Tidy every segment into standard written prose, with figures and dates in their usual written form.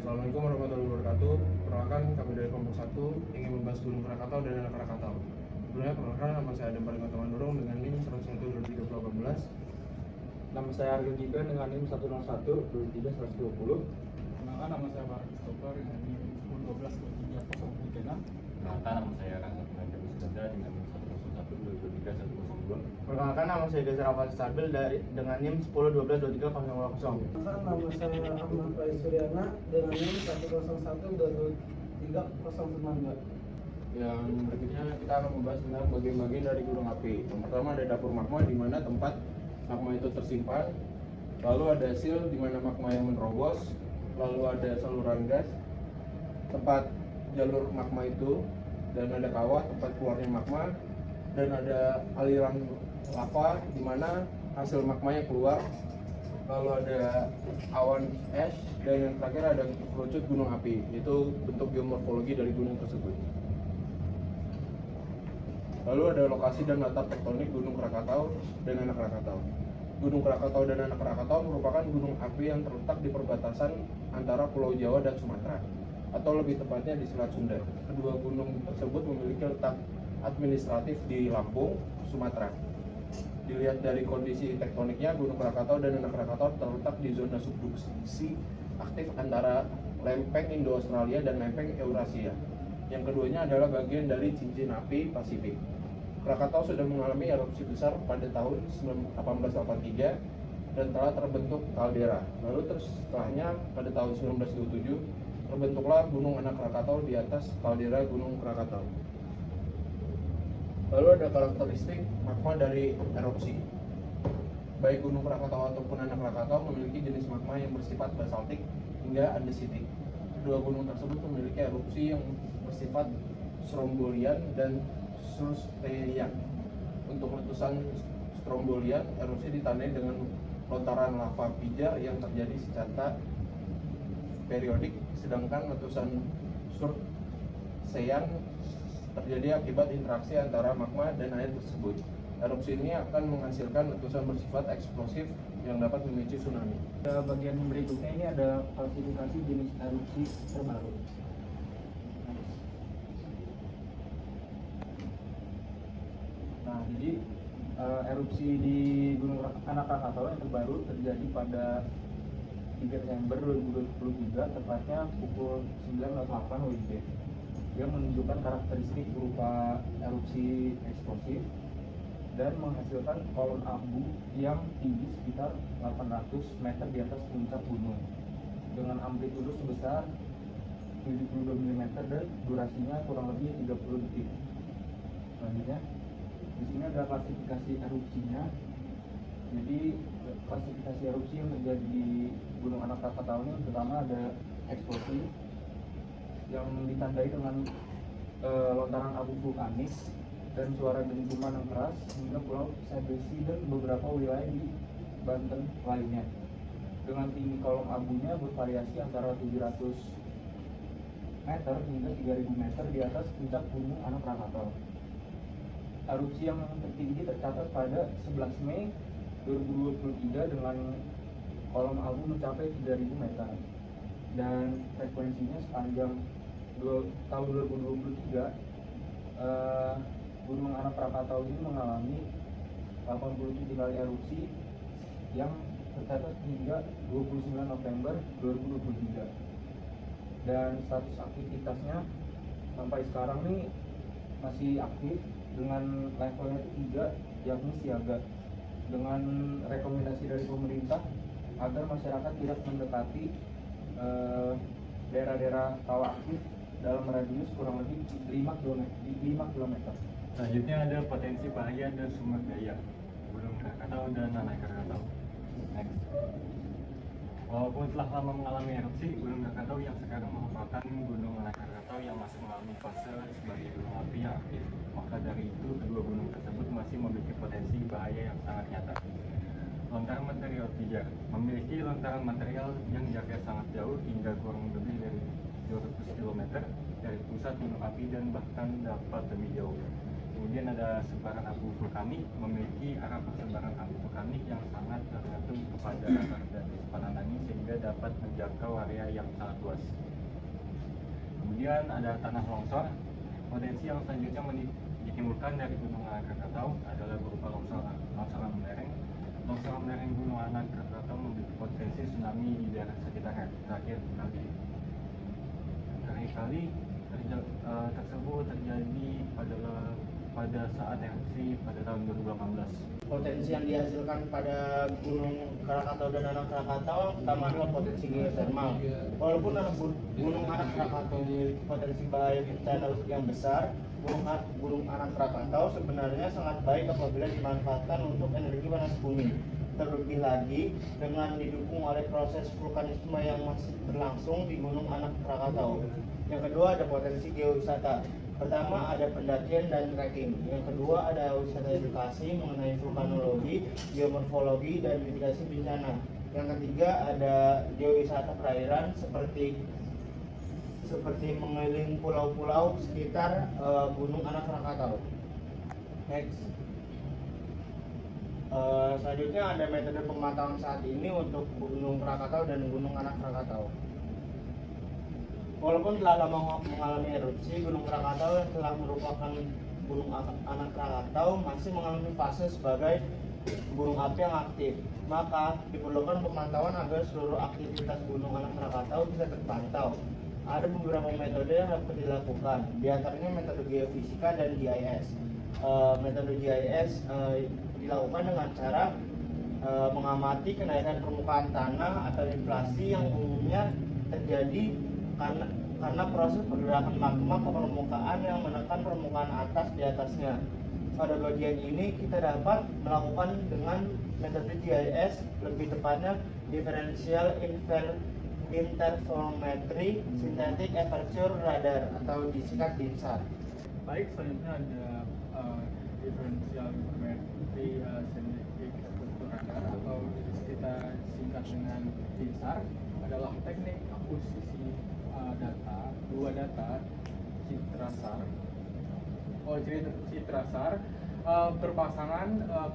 Assalamualaikum warahmatullahi wabarakatuh. Perkenalkan, kami dari kelompok 1 ingin membahas Gunung Krakatau dan anak Krakatau. Sebelumnya perkenalkan, nama saya Adam Paling Teman Dorong dengan NIM 101-2018. Nama saya Aryo Giga dengan NIM 101-23-120. Perkenalkan, nama saya Barak Christopher dengan NIM 10-12-23-036. Perkenalkan, nama saya Rangga Pengajar Wisdada dengan NIM 101-23-102. Perkenalkan, nama saya Gezer Alfat Stabil dengan NIM 10-12-23-020. Perkenalkan, nama saya Ahmad Faiz Suryana dengan NIM 101-23-092. Yang berikutnya kita akan membahas tentang bagian-bagian dari gunung api. Yang pertama ada dapur magma di mana tempat magma itu tersimpan. Lalu ada sil di mana magma yang menerobos. Lalu ada saluran gas, tempat jalur magma itu, dan ada kawah tempat keluarnya magma, dan ada aliran lava di mana hasil magmanya keluar. Lalu ada awan es, dan yang terakhir ada kerucut gunung api. Itu bentuk geomorfologi dari gunung tersebut. Lalu ada lokasi dan latar tektonik Gunung Krakatau dan Anak Krakatau. Gunung Krakatau dan Anak Krakatau merupakan gunung api yang terletak di perbatasan antara Pulau Jawa dan Sumatera, atau lebih tepatnya di Selat Sunda. Kedua gunung tersebut memiliki letak administratif di Lampung, Sumatera. Dilihat dari kondisi tektoniknya, Gunung Krakatau dan Anak Krakatau terletak di zona subduksi aktif antara lempeng Indo-Australia dan lempeng Eurasia. Yang keduanya adalah bagian dari cincin api Pasifik. Krakatau sudah mengalami erupsi besar pada tahun 1883 dan telah terbentuk kaldera. Lalu setelahnya pada tahun 1927 terbentuklah Gunung Anak Krakatau di atas kaldera Gunung Krakatau. Lalu ada karakteristik magma dari erupsi. Baik Gunung Krakatau ataupun Anak Krakatau memiliki jenis magma yang bersifat basaltik hingga andesitik. Kedua gunung tersebut memiliki erupsi yang bersifat strombolian dan sursteian. Untuk letusan strombolian, erupsi ditandai dengan lontaran lava pijar yang terjadi secara periodik, sedangkan letusan sursteian terjadi akibat interaksi antara magma dan air tersebut. Erupsi ini akan menghasilkan letusan bersifat eksplosif yang dapat memicu tsunami. Bagian berikutnya ini ada klasifikasi jenis erupsi terbaru. Nah, jadi erupsi di Gunung Anak Krakatau yang terbaru terjadi pada 3 Desember 2023, tepatnya pukul 9.08 WIB. Dia menunjukkan karakteristik berupa erupsi eksplosif dan menghasilkan kolom abu yang tinggi sekitar 800 meter di atas puncak gunung dengan amplitudo sebesar 72 mm dan durasinya kurang lebih 30 detik. Selanjutnya, di sini ada klasifikasi erupsinya. Jadi klasifikasi erupsi yang terjadi di Gunung Anak Krakatau ini pertama ada eksplosif yang ditandai dengan lontaran abu vulkanis dan suara dentuman yang keras hingga Pulau Sebesi dan beberapa wilayah di Banten lainnya. Dengan tinggi kolom abunya bervariasi antara 700 meter hingga 3000 meter di atas puncak Gunung Anak Krakatau. Erupsi yang tertinggi tercatat pada 11 Mei 2023 dengan kolom abu mencapai 3000 meter. Dan frekuensinya sepanjang tahun 2023 Gunung Anak Krakatau ini mengalami 87 kali erupsi yang tercatat hingga 29 November 2023. Dan status aktivitasnya sampai sekarang nih masih aktif dengan levelnya 3, yakni siaga, dengan rekomendasi dari pemerintah agar masyarakat tidak mendekati daerah-daerah rawan aktif dalam radius kurang lebih 5 km. Selanjutnya ada potensi bahaya dan sumber daya Gunung Krakatau dan Anak Krakatau. Next. Walaupun telah lama mengalami erupsi, Gunung Krakatau yang sekarang merupakan Gunung Anak Krakatau yang masih mengalami fase sebagai gunung api yang aktif. Maka dari itu, kedua gunung tersebut masih memiliki potensi bahaya yang sangat nyata. Lontaran material pijar memiliki lontaran material yang jaraknya sangat jauh hingga kurang lebih dari 200 km dari pusat gunung api dan bahkan dapat lebih jauh. Kemudian ada sebaran abu vulkanik, memiliki arah persebaran abu vulkanik yang sangat tergantung kepada arah dari sebaran angin sehingga dapat menjangkau area yang sangat luas. Kemudian ada tanah longsor. Potensi yang selanjutnya ditimbulkan dari Gunung Anak Krakatau adalah berupa longsoran lereng. Longsoran lereng Gunung Anak Krakatau memiliki potensi tsunami di daerah sekitarnya. Terakhir kali tersebut terjadi pada saat erupsi pada tahun 2018. Potensi yang dihasilkan pada Gunung Krakatau dan Anak Krakatau pertama adalah potensi geotermal. Walaupun Gunung Anak Krakatau memiliki potensi bahaya bencana yang besar, Gunung Anak Krakatau sebenarnya sangat baik apabila dimanfaatkan untuk energi panas bumi. Terlebih lagi dengan didukung oleh proses vulkanisme yang masih berlangsung di Gunung Anak Krakatau. Yang kedua ada potensi geowisata. Pertama ada pendakian dan trekking. Yang kedua ada wisata edukasi mengenai vulkanologi, geomorfologi, dan mitigasi bencana. Yang ketiga ada geowisata perairan seperti mengelilingi pulau-pulau sekitar Gunung Anak Krakatau. Next. Selanjutnya ada metode pemantauan saat ini untuk Gunung Krakatau dan Gunung Anak Krakatau. Walaupun telah lama mengalami erupsi, Gunung Krakatau yang telah merupakan Gunung Anak Krakatau masih mengalami fase sebagai gunung api yang aktif. Maka diperlukan pemantauan agar seluruh aktivitas Gunung Anak Krakatau bisa terpantau. Ada beberapa metode yang dapat dilakukan, diantaranya metode geofisika dan GIS. Metode GIS dilakukan dengan cara mengamati kenaikan permukaan tanah atau inflasi yang umumnya terjadi karena proses pergerakan magma ke permukaan yang menekan permukaan atas di atasnya. Pada bagian ini kita dapat melakukan dengan metode GIS, lebih tepatnya Differential Interferometry Synthetic Aperture Radar atau disingkat DINSAR. Baik, selanjutnya ada differential interferometry synthetic aperture radar atau kita singkat dengan DINSAR, adalah teknik akuisisi dua data citrasar berpasangan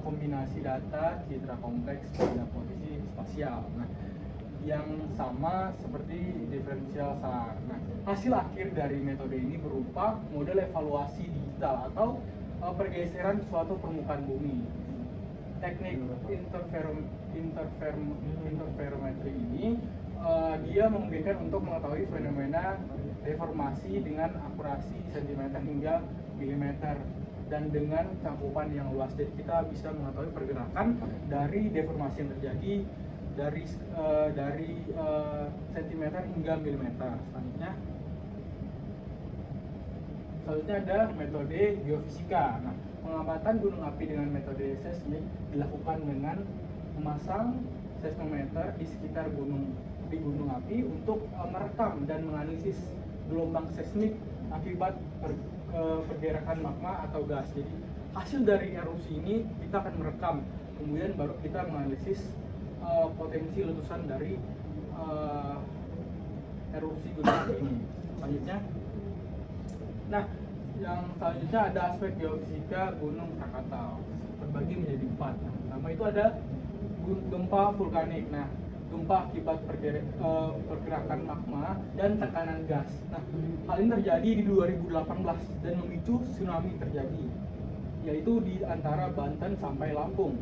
kombinasi data citra kompleks pada posisi spasial. Nah, yang sama seperti diferensial SAR. Nah, hasil akhir dari metode ini berupa model evaluasi digital atau pergeseran suatu permukaan bumi. Teknik interferometri ini dia memungkinkan untuk mengetahui fenomena deformasi dengan akurasi cm hingga milimeter dan dengan cakupan yang luas. Jadi kita bisa mengetahui pergerakan dari deformasi yang terjadi dari sentimeter hingga milimeter. Selanjutnya ada metode geofisika. Nah, pengamatan gunung api dengan metode seismik dilakukan dengan memasang seismometer di sekitar gunung api untuk merekam dan menganalisis gelombang seismik akibat pergerakan magma atau gas. Jadi hasil dari erupsi ini kita akan merekam, kemudian baru kita menganalisis potensi letusan dari erupsi gunung api ini. Selanjutnya, nah yang selanjutnya ada aspek geofisika Gunung Krakatau, terbagi menjadi 4. Yang pertama itu ada gempa vulkanik. Nah, gempa akibat pergerakan magma dan tekanan gas. Nah, hal ini terjadi di 2018 dan memicu tsunami terjadi, yaitu di antara Banten sampai Lampung.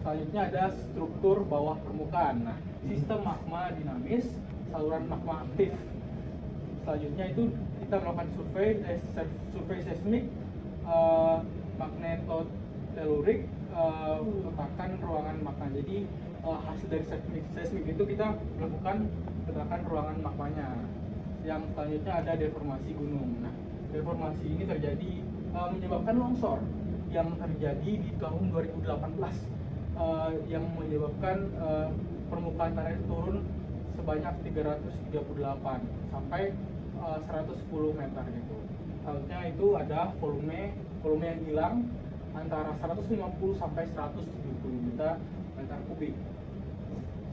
Selanjutnya ada struktur bawah permukaan. Nah, sistem magma dinamis, saluran magma aktif. Selanjutnya itu kita melakukan survei seismik, magnetotelurik, petakan ruangan magma. Jadi hasil dari seismik itu kita melakukan petakan ruangan magmanya. Yang selanjutnya ada deformasi gunung. Nah, deformasi ini terjadi menyebabkan longsor yang terjadi di tahun 2018 yang menyebabkan permukaan tanah itu turun sebanyak 338 sampai 110 meter gitu. Selanjutnya itu ada volume yang hilang antara 150 sampai 170 juta meter kubik.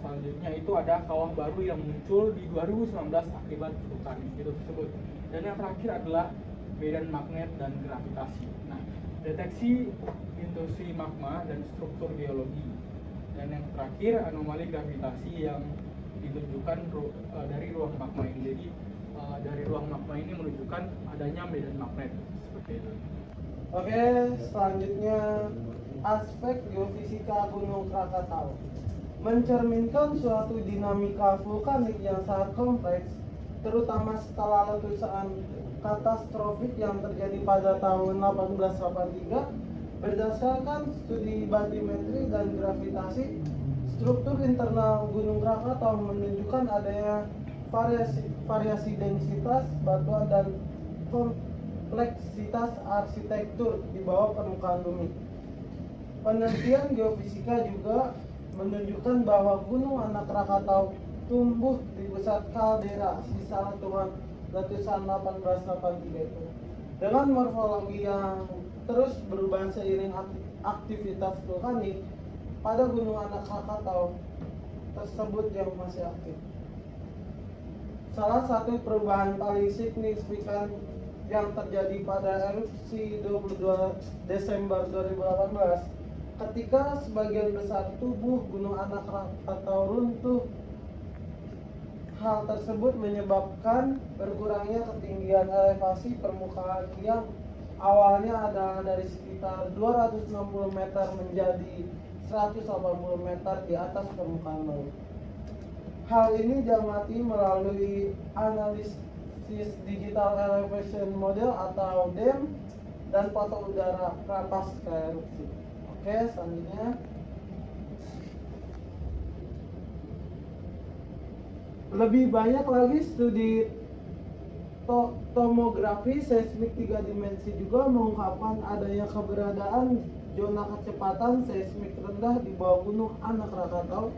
Selanjutnya itu ada kawah baru yang muncul di 2019 akibat vulkanis itu tersebut. Dan yang terakhir adalah medan magnet dan gravitasi. Nah, deteksi intrusi magma dan struktur geologi. Dan yang terakhir anomali gravitasi yang ditunjukkan dari ruang magma ini. Jadi dari ruang ini menunjukkan adanya medan magnet seperti itu. Oke, selanjutnya aspek geofisika Gunung Krakatau mencerminkan suatu dinamika vulkanik yang sangat kompleks, terutama setelah letusan katastrofik yang terjadi pada tahun 1883. Berdasarkan studi batimetri dan gravitasi, struktur internal Gunung Krakatau menunjukkan adanya variasi densitas batuan dan kompleksitas arsitektur di bawah permukaan bumi. Penelitian geofisika juga menunjukkan bahwa Gunung Anak Krakatau tumbuh di pusat kaldera sisa letusan 1883 itu dengan morfologi yang terus berubah seiring aktivitas vulkanik pada Gunung Anak Krakatau tersebut yang masih aktif. Salah satu perubahan paling signifikan yang terjadi pada erupsi 22 Desember 2018 ketika sebagian besar tubuh Gunung Anak Krakatau runtuh. Hal tersebut menyebabkan berkurangnya ketinggian elevasi permukaan yang awalnya adalah dari sekitar 260 meter menjadi 180 meter di atas permukaan laut. Hal ini diamati melalui analisis digital elevation model atau DEM dan foto udara prapaska erupsi. Oke, selanjutnya lebih banyak lagi studi tomografi seismik 3 dimensi juga mengungkapkan adanya keberadaan zona kecepatan seismik rendah di bawah Gunung Anak Krakatau.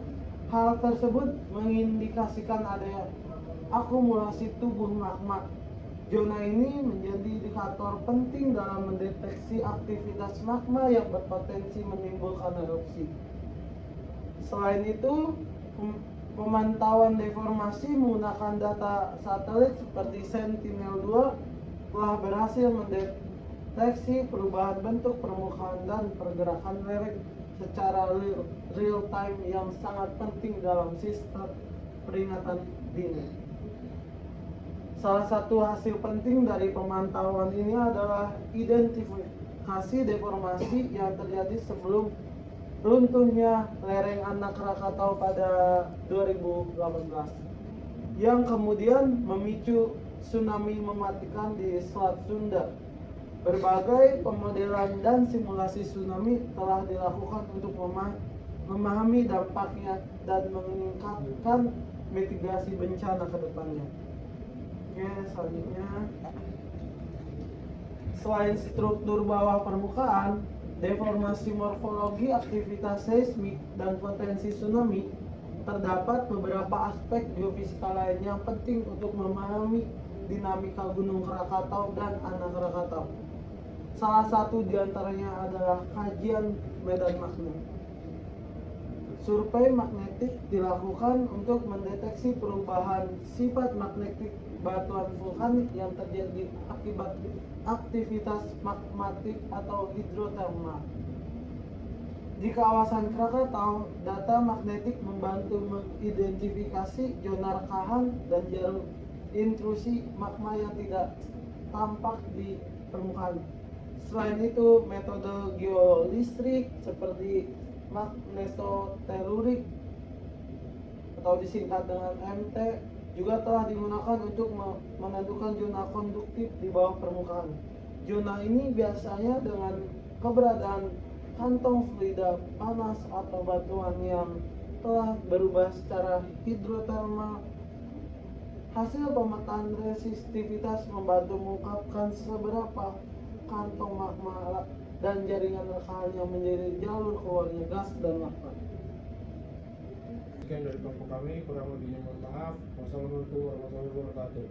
Hal tersebut mengindikasikan adanya akumulasi tubuh magma. Zona ini menjadi indikator penting dalam mendeteksi aktivitas magma yang berpotensi menimbulkan erupsi. Selain itu, pemantauan deformasi menggunakan data satelit seperti Sentinel-2 telah berhasil mendeteksi perubahan bentuk permukaan dan pergerakan lereng secara real time yang sangat penting dalam sistem peringatan dini. Salah satu hasil penting dari pemantauan ini adalah identifikasi deformasi yang terjadi sebelum runtuhnya lereng Anak Krakatau pada 2018 yang kemudian memicu tsunami mematikan di Selat Sunda. Berbagai pemodelan dan simulasi tsunami telah dilakukan untuk memahami dampaknya dan meningkatkan mitigasi bencana ke depannya. Oke, selanjutnya, selain struktur bawah permukaan, deformasi morfologi, aktivitas seismik, dan potensi tsunami, terdapat beberapa aspek geofisika lain yang penting untuk memahami dinamika Gunung Krakatau dan Anak Krakatau. Salah satu diantaranya adalah kajian medan magnet. Survei magnetik dilakukan untuk mendeteksi perubahan sifat magnetik batuan vulkanik yang terjadi akibat aktivitas magmatik atau hidrotermal. Di kawasan Krakatau, data magnetik membantu mengidentifikasi zona rekahan dan jalur intrusi magma yang tidak tampak di permukaan. Selain itu, metode geolistrik seperti magnetotelurik atau disingkat dengan MT juga telah digunakan untuk menentukan zona konduktif di bawah permukaan. Zona ini biasanya dengan keberadaan kantong fluida panas atau batuan yang telah berubah secara hidrotermal. Hasil pemetaan resistivitas membantu mengungkapkan seberapa kantong magma dan jaringan rekahan yang menjadi jalur keluarnya gas dan lava. Sekian dari kelompok kami, kurang lebihnya mohon maaf. Wassalamualaikum warahmatullahi wabarakatuh.